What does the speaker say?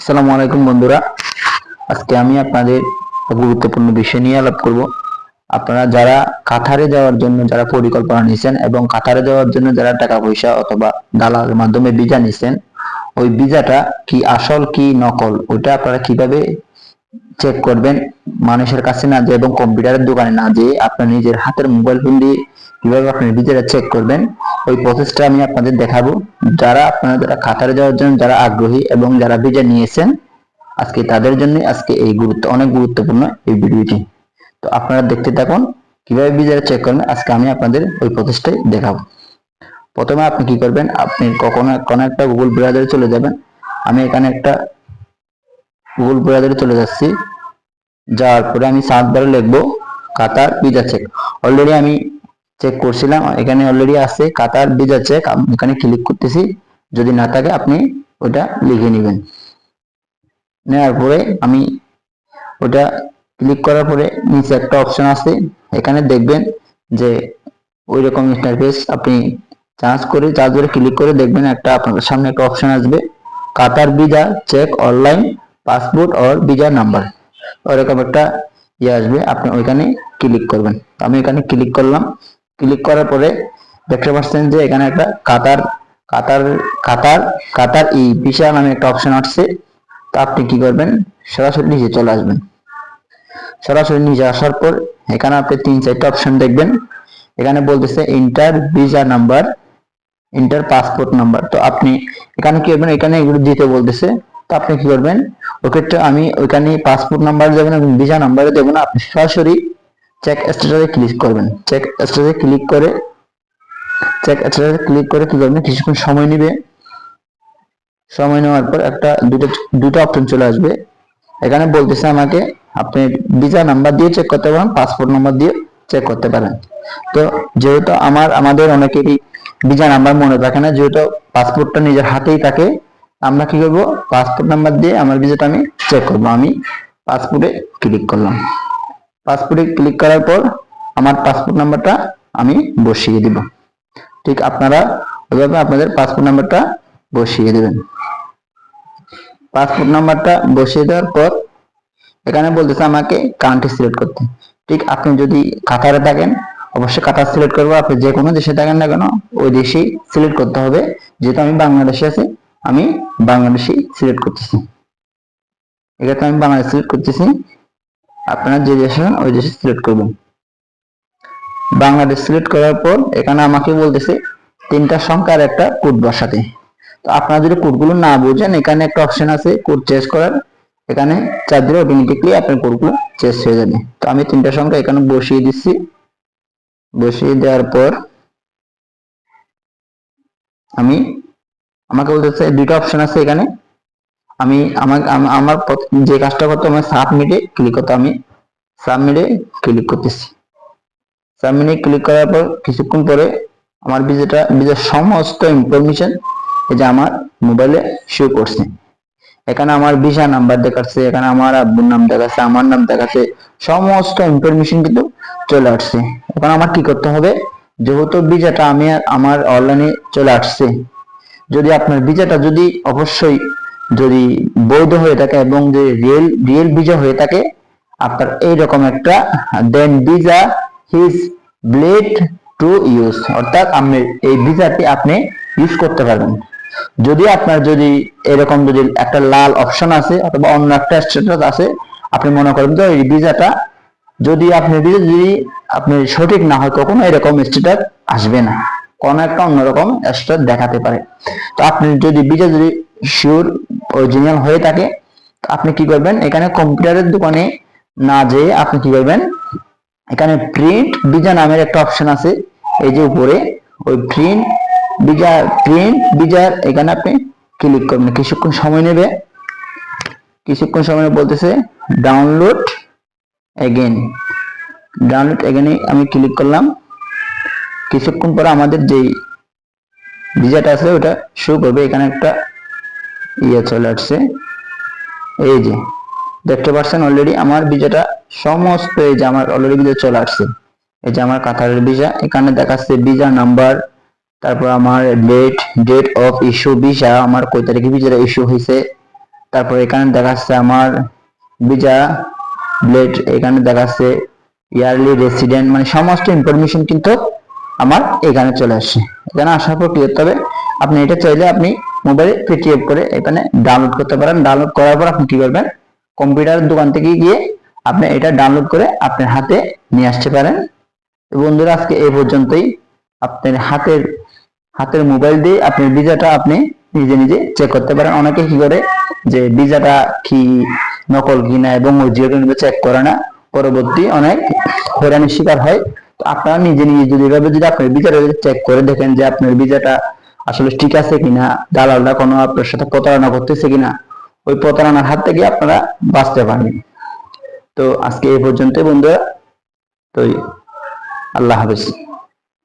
আসসালামু আলাইকুম বন্ধুরা, আজকে আমি আপনাদের গুরুত্বপূর্ণ বিষয় নিয়ে আলাপ করব। আপনারা যারা কাতারে যাওয়ার জন্য যারা পরিকল্পনা নিয়েছেন এবং কাতারে যাওয়ার জন্য যারা টাকা পয়সা অথবা দালালের মাধ্যমে ভিসা নিছেন, ওই ভিসাটা কি আসল কি নকল ওইটা আপনারা কিভাবে চেক করবেন। মানুষের কাছে না যেয়ে এবং কম্পিউটারের দোকানে না যেয়ে আপনার নিজের হাতের মোবাইল ফোন দিয়ে কিভাবে আপনার ভিসাটা চেক করবেন, ওই প্রসেসটা আমি আপনাদের দেখাবো। যারা কাতারে যাওয়ার জন্য যারা আগ্রহী এবং যারা ভিসা নিয়েছেন, আজকে তাদের জন্য আজকে এই অনেক গুরুত্বপূর্ণ এই ভিডিওটি। তো আপনারা দেখতে থাকুন কিভাবে ভিসাটা চেক করবেন। আজকে আমি আপনাদের ওই প্রসেসটাই দেখাবো। প্রথমে আপনি কি করবেন, আপনি কোনো একটা গুগল ব্রাউজারে চলে যাবেন। আমি এখানে একটা গুগল ব্রাউজারে চলে যাচ্ছি। যাওয়ার পরে আমি সার্চ বারে লিখবো কাতার ভিসা চেক। অলরেডি আমি চেক করছিলাম, এখানে অলরেডি আছে কাতার ভিসা চেক। আমি এখানে ক্লিক করতেছি। যদি না থাকে আপনি ওটা লিখে নেবেন। নেওয়ার পরে আমি ওটা ক্লিক করার পরে নিচে একটা অপশন আছে, এখানে দেখবেন যে ওই রকম ইন্টারফেস। আপনি চার্জ ধরে ক্লিক করে দেখবেন একটা আপনার সামনে একটা অপশন আসবে, Qatar visa check online passport or visa number, ওরকম একটা আসবে। আপনি ওইখানে ক্লিক করবেন। আমি এখানে ক্লিক করলাম। ক্লিক করার পরে দেখতে পাচ্ছেন যে এখানে একটা কাতার কাতার কাতার কাতার ই ভিসা নামে একটা অপশন আসছে। তো আপনি কি করবেন, সরাসরি নিচে চলে আসবেন। সরাসরি নিচে আসার পর এখানে আপনি 3-4টা অপশন দেখবেন। এখানে বলতেছে inter visa number, inter passport number. তো আপনি এখানে কি করবেন, এখানে এগুলো দিতে বলতেছে। তো আপনি কি করবেন, ওক্ষেত্রে আমি ওইখানে পাসপোর্ট নাম্বার দেবেন এবং ভিসা নাম্বারে দেবো না, আপনি সরাসরি চেক স্ট্যাটাসে ক্লিক করবেন। চেক স্ট্যাটাসে ক্লিক করে কি করবেন, কিছুক্ষণ সময় নেবে। সময় নেওয়ার পর দুটো অপশন চলে আসবে। এখানে বলতেছে আমাকে আপনি ভিসা নাম্বার দিয়ে চেক করতে পারেন, পাসপোর্ট নাম্বার দিয়ে চেক করতে পারেন। তো যেহেতু আমাদের অনেকেরই ভিসা নাম্বার মনে থাকে না, যেহেতু পাসপোর্টটা নিজের হাতেই থাকে, আমরা কি করবো, পাসপোর্ট নাম্বার দিয়ে আমার ভিসাটা আমি চেক করবো। আমি পাসপোর্টে ক্লিক করলাম। পাসপোর্টে ক্লিক করার পর আমার পাসপোর্ট নাম্বারটা আমি বসিয়ে দিব। ঠিক আপনারা ওইভাবে আপনাদের পাসপোর্ট নাম্বারটা বসিয়ে দেবেন। পাসপোর্ট নাম্বারটা বসিয়ে দেওয়ার পর এখানে বলতেছে আমাকে কান্ট্রি সিলেক্ট করতে। ঠিক আপনি যদি কাতারে থাকেন অবশ্যই কাতার সিলেক্ট করবো। আপনি যে কোনো দেশে থাকেন না কেন ওই দেশেই সিলেক্ট করতে হবে। যেহেতু আমি বাংলাদেশে আছি, আমি বাংলাদেশি সিলেক্ট করতেছি। এখানে আমি বাংলাদেশ সিলেক্ট করতেছি। আপনারা যে দেশে ওই দেশে সিলেক্ট করবেন। বাংলাদেশ সিলেক্ট করার পর এখানে আমাকে বলতেছে 3টা সংখ্যার একটা কোড বসাতে। তো আপনারা যদি কোডগুলো না বুঝেন, এখানে একটা অপশন আছে কোড চেঞ্জ করার, এখানে চাপ দিলে অটোমেটিকলি আপনার কোডগুলো চেঞ্জ হয়ে যাবে। তো আমি 3টা সংখ্যা এখানে বসিয়ে দিচ্ছি। বসিয়ে দেওয়ার পর আমাকে বলতেছে 2টা অপশন আছে এখানে। আমার যে কাজটা করতে আমার সাবমিটে ক্লিক করতে, আমি সাবমিটে ক্লিক করতেছি। সাবমিটে ক্লিক করার পর কিছুক্ষণ পরে আমার ভিসার সমস্ত ইনফরমেশন এই যে আমার মোবাইলে শো করছে। এখানে আমার ভিসা নাম্বার দেখাচ্ছে, এখানে আমার আব্বুর নাম দেখাচ্ছে, আমার নাম দেখাচ্ছে, সমস্ত ইনফরমেশন কিন্তু চলে আসছে। এখন আমার কি করতে হবে, যেহেতু ভিসাটা আমার অনলাইনে চলে আসছে, যদি আপনার ভিসাটা যদি অবশ্যই যদি বৈধ হয়ে থাকে এবং যে রিয়েল ভিসা হয়ে থাকে, আপনার এইরকম একটা দেন ভিসা হিজ ব্লেড টু ইউজ, অর্থাৎ আপনি এই ভিসাটি আপনি ইউজ করতে পারবেন। যদি আপনার যদি এরকম যদি একটা লাল অপশন আছে অথবা অন্য একটা স্ট্যাটাস আছে, আপনি মনে করেন তো এই ভিসাটা যদি আপনি সঠিক না হয়, কখনো এরকম স্ট্যাটাস আসবে না, কোনো একটা অন্যরকম স্ট্যাটাস দেখাতে পারে। তো আপনি যদি ভিসা যদি শিওর অরিজিনাল হয়ে থাকে, আপনি কি করবেন, এখানে কম্পিউটারের দোকানে না যেয়ে আপনি কি করবেন, এখানে প্রিন্ট ভিসা নামের একটা অপশন আছে এই যে উপরে, ওই প্রিন্ট ভিসার এখানে আপনি ক্লিক করবেন। কিছুক্ষণ সময় নেবে। বলতেছে ডাউনলোড এগেন আমি ক্লিক করলাম। কিছুক্ষণ পরে আমাদের যেই ভিসাটা আছে ওটা শো করবে। এখানে একটা চলে আসছে, এই যে দেখতে পাচ্ছেন অলরেডি আমার ভিসাটা সমস্ত, এই যে আমার অলরেডি ভিসা চলে আসছে। এই যে আমার কাতারের ভিসা, এখানে দেখাচ্ছে ভিসা নাম্বার, তারপর আমার ডেট অফ ইস্যু ভিসা, আমার কয় তারিখে ভিসাটা ইস্যু হয়েছে, তারপর এখানে দেখাচ্ছে আমার ভিসা ব্লেড, এখানে দেখাচ্ছে ইয়ারলি রেসিডেন্ট, মানে সমস্ত ইনফরমেশন কিন্তু আমার এখানে চলে আসছে। এখানে আসার পর কি করতে হবে, আপনি এটা চাইলে আপনি মোবাইলে পিডিএফ করে এখানে ডাউনলোড করতে পারেন। ডাউনলোড করার পর আপনি কি করবেন, কম্পিউটার দোকান থেকে গিয়ে আপনি এটা ডাউনলোড করে আপনার হাতে নিয়ে আসতে পারেন। তো বন্ধুরা আজকে এই পর্যন্তই। আপনার হাতের মোবাইল দিয়ে আপনার ভিসাটা আপনি নিজে নিজে চেক করতে পারেন। অনেকে কি করে যে ভিসাটা কি নকল কিনা এবং অরিজিনাল চেক করে না, পরবর্তী অনেক হয়রানির শিকার হয়। তো আপনারা নিজে নিজে যদি এভাবে যদি আপনার ভিসাটা চেক করে দেখেন যে আপনার ভিসাটা আসলে ঠিক আছে কিনা, দালালরা কোনো আপনার সাথে প্রতারণা করতেছে কিনা, ওই প্রতারণার হাত থেকে আপনারা বাঁচতে পারবেন। তো আজকে এই পর্যন্ত বন্ধুরা, তো আল্লাহ হাফেজ।